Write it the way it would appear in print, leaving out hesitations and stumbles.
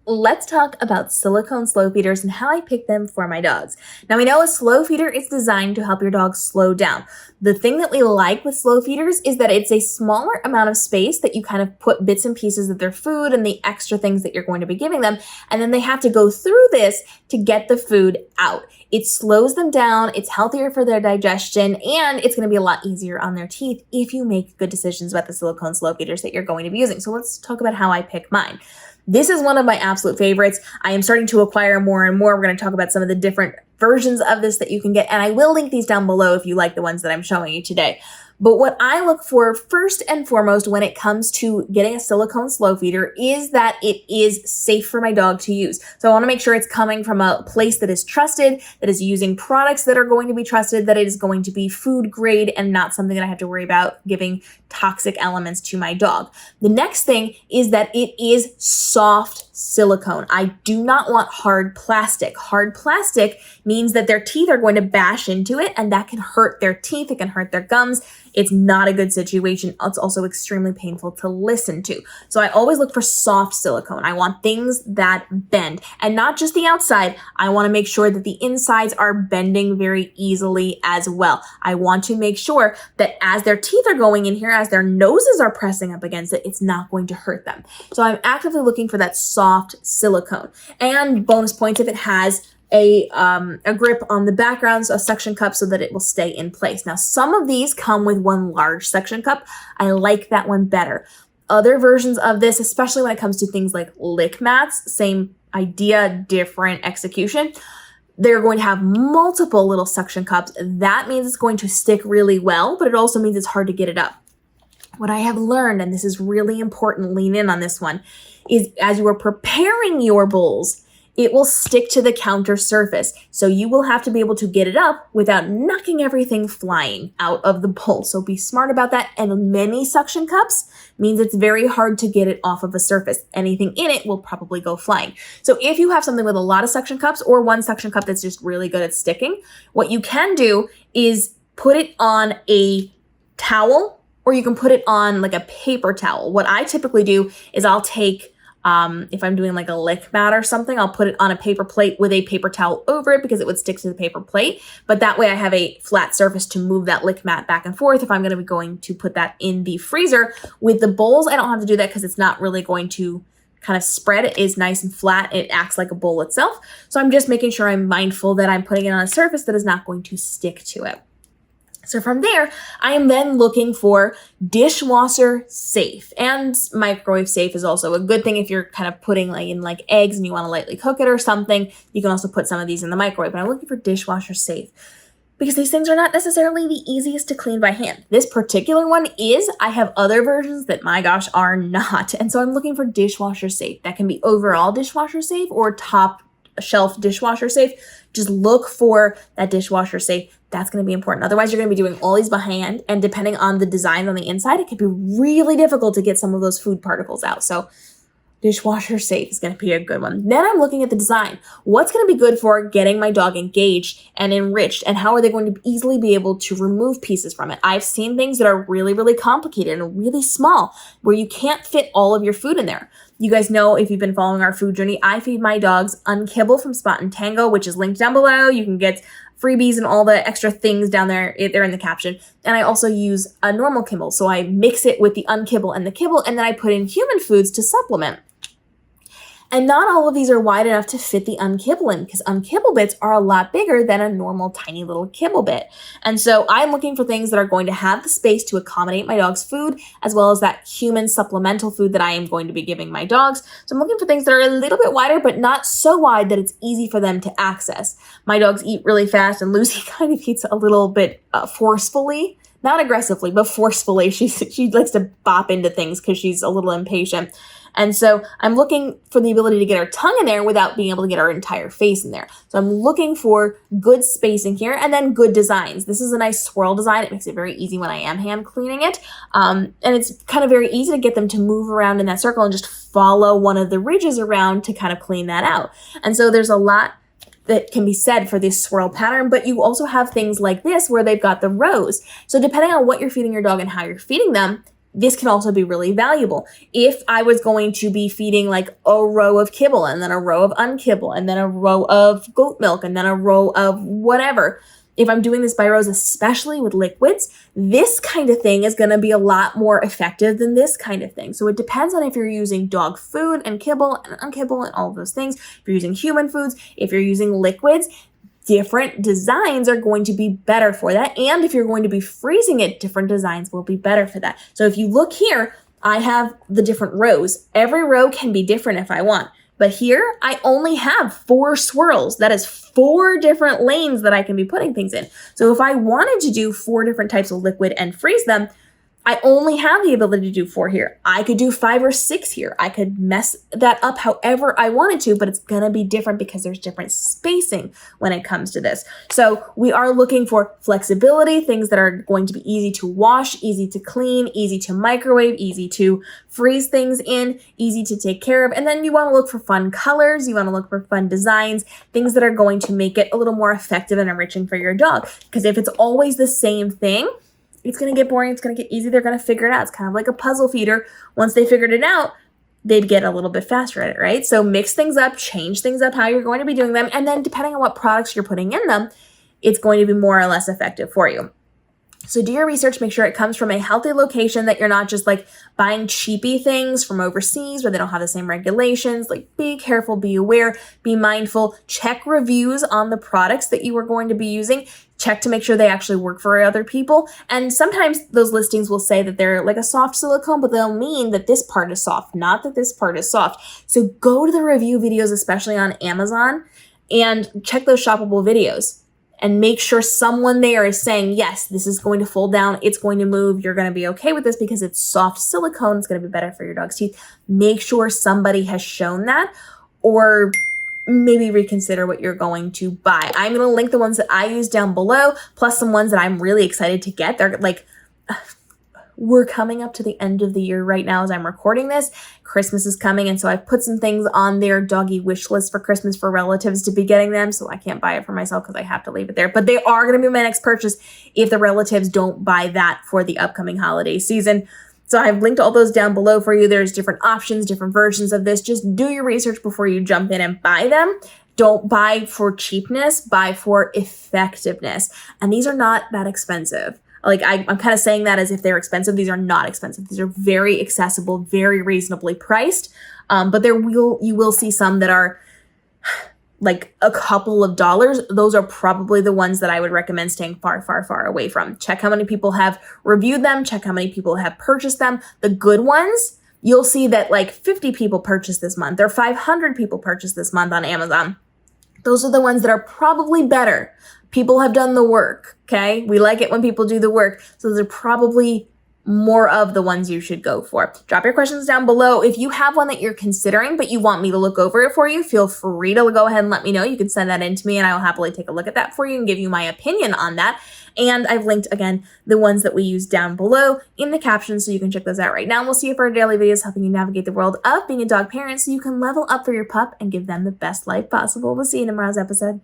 let's talk about silicone slow feeders and how I pick them for my dogs. Now, we know a slow feeder is designed to help your dog slow down. The thing that we like with slow feeders is that it's a smaller amount of space that you kind of put bits and pieces of their food and the extra things that you're going to be giving them, and then they have to go through this to get the food out. It slows them down, it's healthier for their digestion, and it's going to be a lot easier on their teeth if you make good decisions about the silicone slow feeders that you're going to be using. So let's talk about how I pick mine. This is one of my absolute favorites. I am starting to acquire more and more. We're going to talk about some of the different versions of this that you can get, and I will link these down below if you like the ones that I'm showing you today. But what I look for first and foremost when it comes to getting a silicone slow feeder is that it is safe for my dog to use. So I want to make sure it's coming from a place that is trusted, that is using products that are going to be trusted, that it is going to be food grade and not something that I have to worry about giving toxic elements to my dog. The next thing is that it is soft silicone. I do not want hard plastic. Hard plastic means that their teeth are going to bash into it, and that can hurt their teeth. It can hurt their gums. It's not a good situation. It's also extremely painful to listen to. So I always look for soft silicone. I want things that bend, and not just the outside. I want to make sure that the insides are bending very easily as well. I want to make sure that as their teeth are going in here, as their noses are pressing up against it, it's not going to hurt them. So I'm actively looking for that soft silicone. And bonus points if it has a grip on the background, so a suction cup, so that it will stay in place. Now, some of these come with one large suction cup. I like that one better. Other versions of this, especially when it comes to things like lick mats, same idea, different execution. They're going to have multiple little suction cups. That means it's going to stick really well, but it also means it's hard to get it up. What I have learned, and this is really important, lean in on this one, is as you are preparing your bowls, it will stick to the counter surface. So you will have to be able to get it up without knocking everything flying out of the bowl. So be smart about that. And many suction cups means it's very hard to get it off of a surface. Anything in it will probably go flying. So if you have something with a lot of suction cups or one suction cup that's just really good at sticking, what you can do is put it on a towel, or you can put it on like a paper towel. What I typically do is I'll take if I'm doing like a lick mat or something, I'll put it on a paper plate with a paper towel over it because it would stick to the paper plate. But that way I have a flat surface to move that lick mat back and forth if I'm going to be going to put that in the freezer. With the bowls, I don't have to do that because it's not really going to kind of spread. It is nice and flat. It acts like a bowl itself. So I'm just making sure I'm mindful that I'm putting it on a surface that is not going to stick to it. So from there, I am then looking for dishwasher safe, and microwave safe is also a good thing if you're kind of putting in like eggs and you want to lightly cook it or something. You can also put some of these in the microwave, but I'm looking for dishwasher safe because these things are not necessarily the easiest to clean by hand. This particular one is. I have other versions that, my gosh, are not. And so I'm looking for dishwasher safe. That can be overall dishwasher safe or top shelf dishwasher safe. Just look for that dishwasher safe. That's going to be important. Otherwise, you're going to be doing all these by hand, and depending on the design on the inside, it could be really difficult to get some of those food particles out. So dishwasher safe is going to be a good one. Then I'm looking at the design. What's going to be good for getting my dog engaged and enriched, and how are they going to easily be able to remove pieces from it? I've seen things that are really, really complicated and really small where you can't fit all of your food in there. You guys know, if you've been following our food journey, I feed my dogs Unkibble from Spot and Tango, which is linked down below. You can get freebies and all the extra things down there. They're in the caption. And I also use a normal kibble. So I mix it with the Unkibble and the kibble, and then I put in human foods to supplement. And not all of these are wide enough to fit the unkibble in, because unkibble bits are a lot bigger than a normal tiny little kibble bit. And so I'm looking for things that are going to have the space to accommodate my dog's food, as well as that human supplemental food that I am going to be giving my dogs. So I'm looking for things that are a little bit wider, but not so wide that it's easy for them to access. My dogs eat really fast, and Lucy kind of eats a little bit forcefully. Not aggressively, but forcefully. She likes to bop into things because she's a little impatient. And so I'm looking for the ability to get her tongue in there without being able to get her entire face in there. So I'm looking for good spacing here, and then good designs. This is a nice swirl design. It makes it very easy when I am hand cleaning it. And it's kind of very easy to get them to move around in that circle and just follow one of the ridges around to kind of clean that out. And so there's a lot that can be said for this swirl pattern, but you also have things like this where they've got the rows. So depending on what you're feeding your dog and how you're feeding them, this can also be really valuable. If I was going to be feeding like a row of kibble and then a row of unkibble and then a row of goat milk and then a row of whatever, if I'm doing this by rows, especially with liquids, this kind of thing is going to be a lot more effective than this kind of thing. So it depends on if you're using dog food and kibble and unkibble and all of those things. If you're using human foods, if you're using liquids, different designs are going to be better for that. And if you're going to be freezing it, different designs will be better for that. So if you look here, I have the different rows. Every row can be different if I want. But here, I only have 4 swirls. That is 4 different lanes that I can be putting things in. So if I wanted to do 4 different types of liquid and freeze them, I only have the ability to do 4 here. I could do 5 or 6 here. I could mess that up however I wanted to, but it's going to be different because there's different spacing when it comes to this. So we are looking for flexibility, things that are going to be easy to wash, easy to clean, easy to microwave, easy to freeze things in, easy to take care of. And then you want to look for fun colors. You want to look for fun designs, things that are going to make it a little more effective and enriching for your dog. Because if it's always the same thing, it's going to get boring. It's going to get easy. They're going to figure it out. It's kind of like a puzzle feeder. Once they figured it out, they'd get a little bit faster at it, right? So mix things up, change things up, how you're going to be doing them. And then depending on what products you're putting in them, it's going to be more or less effective for you. So do your research, make sure it comes from a healthy location, that you're not just like buying cheapy things from overseas where they don't have the same regulations. Like, be careful, be aware, be mindful, check reviews on the products that you are going to be using. Check to make sure they actually work for other people. And sometimes those listings will say that they're like a soft silicone, but they'll mean that this part is soft, not that this part is soft. So go to the review videos, especially on Amazon, and check those shoppable videos. And make sure someone there is saying, yes, this is going to fold down, it's going to move, you're going to be okay with this because it's soft silicone, it's going to be better for your dog's teeth. Make sure somebody has shown that, or maybe reconsider what you're going to buy. I'm going to link the ones that I use down below, plus some ones that I'm really excited to get. They're like, we're coming up to the end of the year right now as I'm recording this. Christmas is coming, and so I've put some things on their doggy wish list for Christmas for relatives to be getting them, so I can't buy it for myself because I have to leave it there. But they are going to be my next purchase if the relatives don't buy that for the upcoming holiday season. So I've linked all those down below for you. There's different options, different versions of this. Just do your research before you jump in and buy them. Don't buy for cheapness, buy for effectiveness. And these are not that expensive. Like, I'm kind of saying that as if they're expensive. These are not expensive. These are very accessible, very reasonably priced. But you will see some that are like a couple of dollars. Those are probably the ones that I would recommend staying far, far, far away from. Check how many people have reviewed them. Check how many people have purchased them. The good ones, you'll see that like 50 people purchased this month or 500 people purchased this month on Amazon. Those are the ones that are probably better. People have done the work, okay? We like it when people do the work. So those are probably more of the ones you should go for. Drop your questions down below. If you have one that you're considering, but you want me to look over it for you, feel free to go ahead and let me know. You can send that in to me and I will happily take a look at that for you and give you my opinion on that. And I've linked, again, the ones that we use down below in the captions so you can check those out right now. And we'll see you for our daily videos helping you navigate the world of being a dog parent so you can level up for your pup and give them the best life possible. We'll see you in tomorrow's episode.